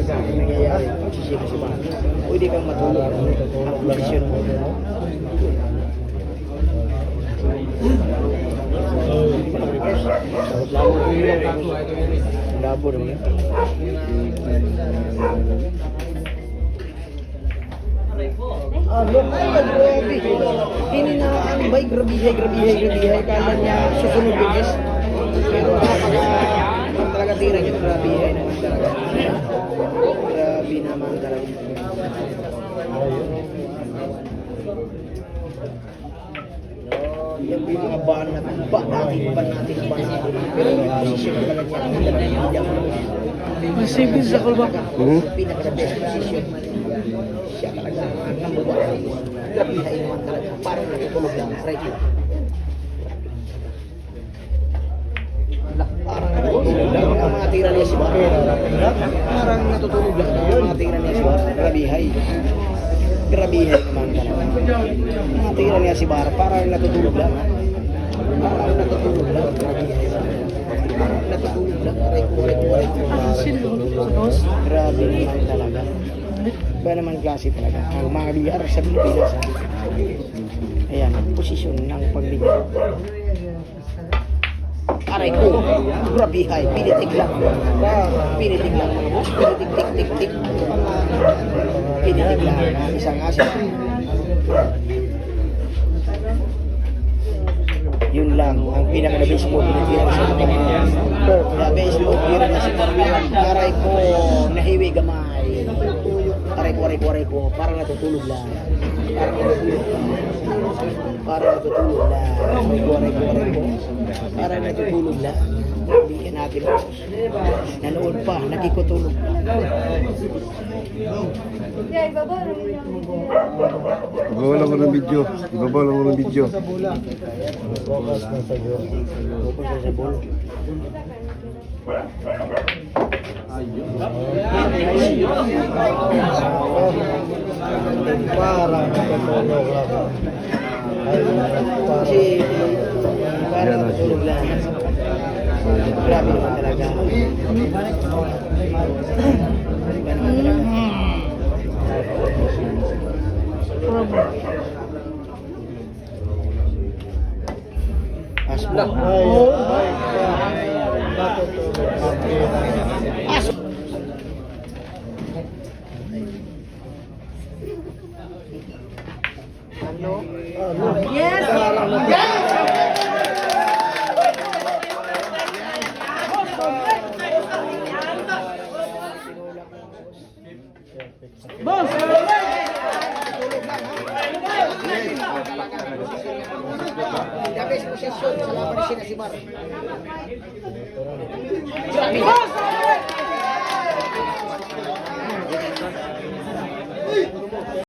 talaga ang nangyayari pag sisira si Bar. Pwede kang matulog ang kondisyon mo. Labo naman. Look, ay, grabe. Hindi na ang bay, grabihay. Kala niya susunod bilis. Pero pag talaga tira kita, grabihay naman talaga. Grabe naman talaga. Yung mga ban natin, ban natin. Pero yung posisyon talaga niya, Masipin sa kulba. pinaka best position. Siya talaga ang number one. Grabihay naman talaga. Parang natutulog lang. Right lang. Parang natutulog lang ang mga tira niya si Bar. Parang natutulog lang ang mga tira niya si Bar. Grabihay naman talaga. Mga tira niya si Bar. Parang natutulog lang. Grabihay. Parang natutulog lang. Grabe naman talaga. Iba naman klase talaga. Ang mga liar sa Pilipinas. Ayan, posisyon ng pagbigay. Aray ko, grabihay, pinitig lang. Pinitig lang mga boss, pinitig. Pinitig lang, isang asin. Yun lang, ang pinaka-base mo, pinitira sa mga base mo, pinitira na si Carmen. Aray ko, nahiwi gamay. Aray ko, parang natutulog lang. Parang natutulog lang. Bigyan natin. Nanood pa, nakikutulog. Ibabaw lang ko ng video. Focus na sa ball. Parang natutulog lang. Parang natutulog lang. Grabe naman talaga. Asbla. Yes! Boss! The best position sa laban ni Bar.